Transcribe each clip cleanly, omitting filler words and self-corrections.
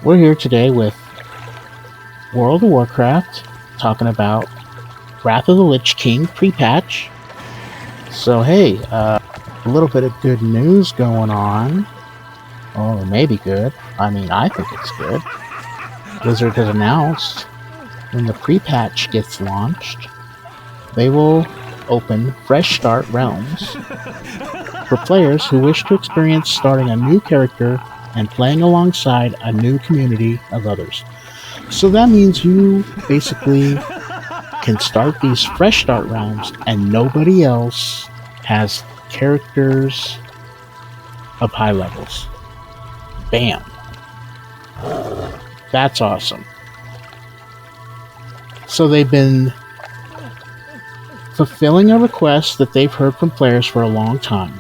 We're here today with World of Warcraft, talking about Wrath of the Lich King prepatch. So hey, a little bit of good news going on. Or maybe good. I mean, I think it's good. Blizzard has announced when the prepatch gets launched, they will open Fresh Start Realms for players who wish to experience starting a new character and playing alongside a new community of others. So that means you basically can start these Fresh Start Realms and nobody else has characters of high levels. Bam. That's awesome. So they've been fulfilling a request that they've heard from players for a long time.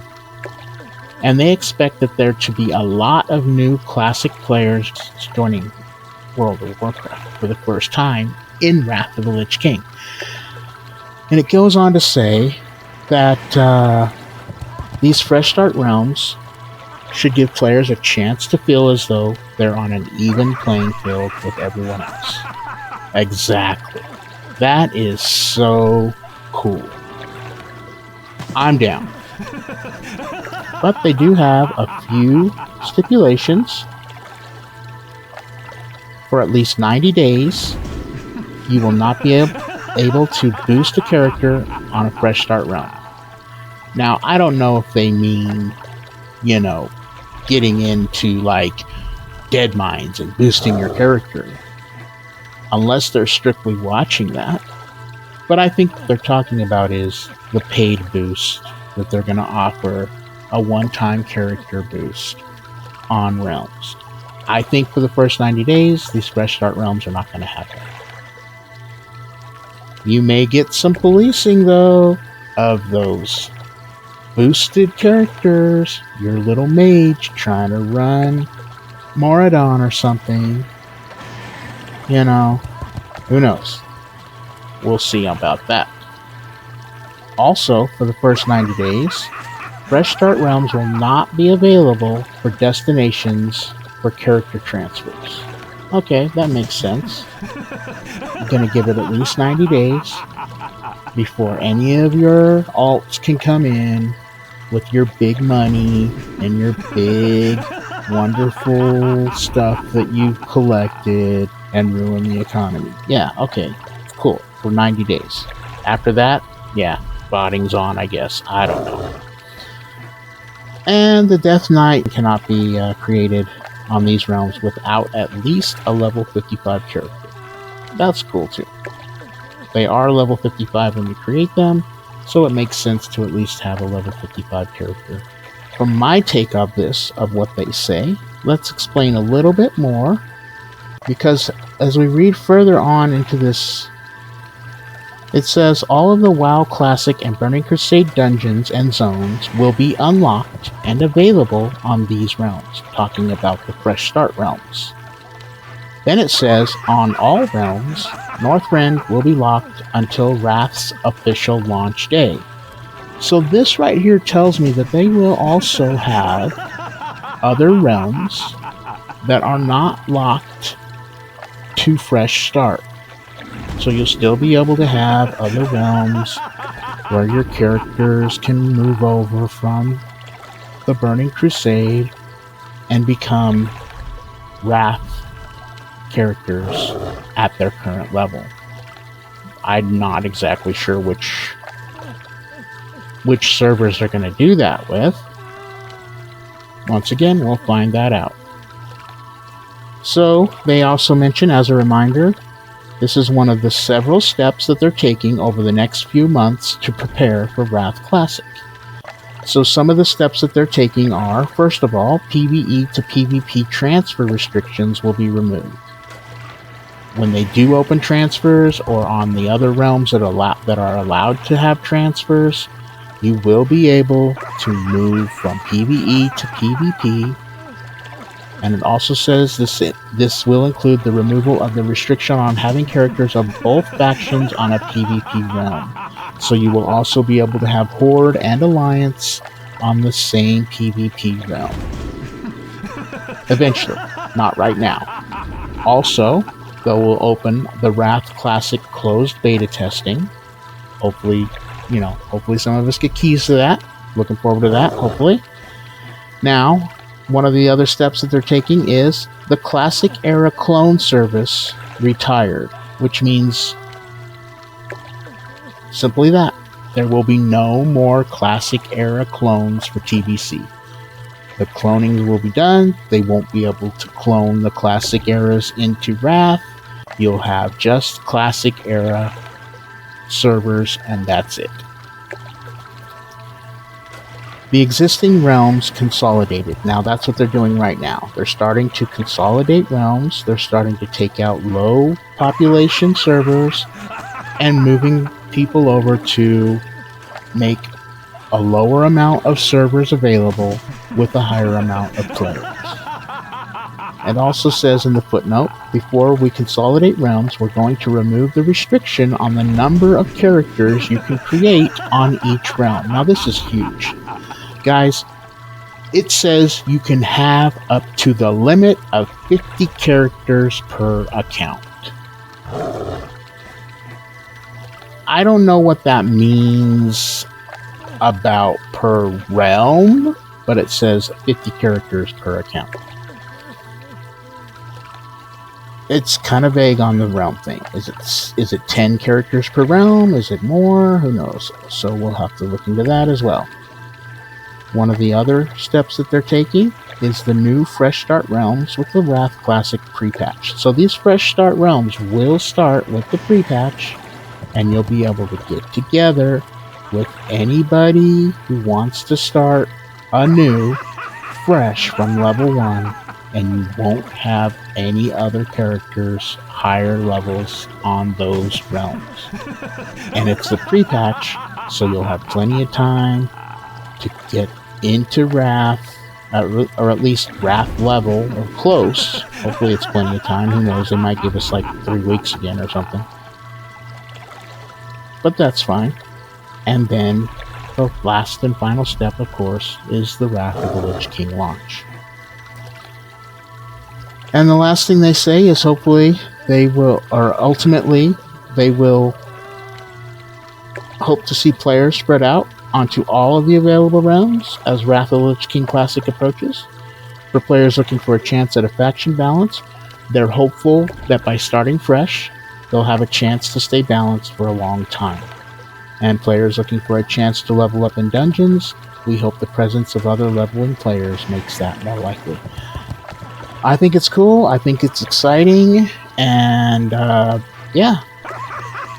And they expect that there to be a lot of new classic players joining World of Warcraft for the first time in Wrath of the Lich King. And it goes on to say that these Fresh Start Realms should give players a chance to feel as though they're on an even playing field with everyone else. Exactly. That is so cool. I'm down. But they do have a few stipulations. For at least 90 days, you will not be able to boost a character on a Fresh Start realm. Now, I don't know if they mean, getting into like dead mines and boosting your character, unless they're strictly watching that. But I think what they're talking about is the paid boost that they're going to offer, a one-time character boost on realms. I think for the first 90 days, these Fresh Start realms are not going to have that. You may get some policing, though, of those boosted characters. Your little mage trying to run Moradon or something. Who knows? We'll see about that. Also, for the first 90 days, Fresh Start Realms will not be available for destinations for character transfers. Okay, that makes sense. You're going to give it at least 90 days before any of your alts can come in with your big money and your big, wonderful stuff that you've collected and ruin the economy. Yeah, okay, cool, for 90 days. After that, yeah, botting's on, I guess. I don't know. And the Death Knight cannot be created on these realms without at least a level 55 character. That's cool too. They are level 55 when you create them, so it makes sense to at least have a level 55 character. From my take of this, of what they say, let's explain a little bit more, because as we read further on into this, it says all of the WoW Classic and Burning Crusade dungeons and zones will be unlocked and available on these realms, talking about the Fresh Start realms. Then it says on all realms, Northrend will be locked until Wrath's official launch day. So this right here tells me that they will also have other realms that are not locked to Fresh Start. So you'll still be able to have other realms where your characters can move over from the Burning Crusade and become Wrath characters at their current level. I'm not exactly sure which servers they're going to do that with. Once again, we'll find that out. So they also mention, as a reminder, this is one of the several steps that they're taking over the next few months to prepare for Wrath Classic. So some of the steps that they're taking are, first of all, PvE to PvP transfer restrictions will be removed. When they do open transfers, or on the other realms that are allowed to have transfers, you will be able to move from PvE to PvP. And it also says this will include the removal of the restriction on having characters of both factions on a PvP realm. So you will also be able to have Horde and Alliance on the same PvP realm. Eventually, not right now. Also, they will open the Wrath Classic closed beta testing. Hopefully, hopefully some of us get keys to that. Looking forward to that, hopefully. Now, one of the other steps that they're taking is the Classic Era clone service retired, which means simply that. There will be no more Classic Era clones for TBC. The cloning will be done. They won't be able to clone the Classic Eras into Wrath. You'll have just Classic Era servers, and that's it. The existing realms consolidated. Now that's what they're doing right now. They're starting to consolidate realms. They're starting to take out low population servers and moving people over to make a lower amount of servers available with a higher amount of players. It also says in the footnote, before we consolidate realms, we're going to remove the restriction on the number of characters you can create on each realm. Now this is huge. Guys, it says you can have up to the limit of 50 characters per account. I don't know what that means about per realm, but it says 50 characters per account. It's kind of vague on the realm thing. Is it 10 characters per realm? Is it more? Who knows? So we'll have to look into that as well. One of the other steps that they're taking is the new Fresh Start realms with the Wrath Classic pre-patch. So these Fresh Start realms will start with the pre-patch, and you'll be able to get together with anybody who wants to start anew, fresh from level 1, and you won't have any other characters higher levels on those realms. And it's the pre-patch, so you'll have plenty of time to get into Wrath, or at least Wrath level, or close. Hopefully it's plenty of time. Who knows, they might give us like 3 weeks again or something. But that's fine. And then the last and final step, of course, is the Wrath of the Lich King launch. And the last thing they say is hopefully they will, or ultimately, they will hope to see players spread out onto all of the available realms as Wrath of the Lich King Classic approaches. For players looking for a chance at a faction balance, they're hopeful that by starting fresh, they'll have a chance to stay balanced for a long time. And players looking for a chance to level up in dungeons, we hope the presence of other leveling players makes that more likely. I think it's cool, I think it's exciting, and yeah.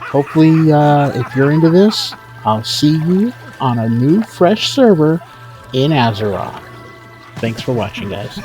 Hopefully, if you're into this, I'll see you on a new fresh server in Azeroth. Thanks for watching, guys.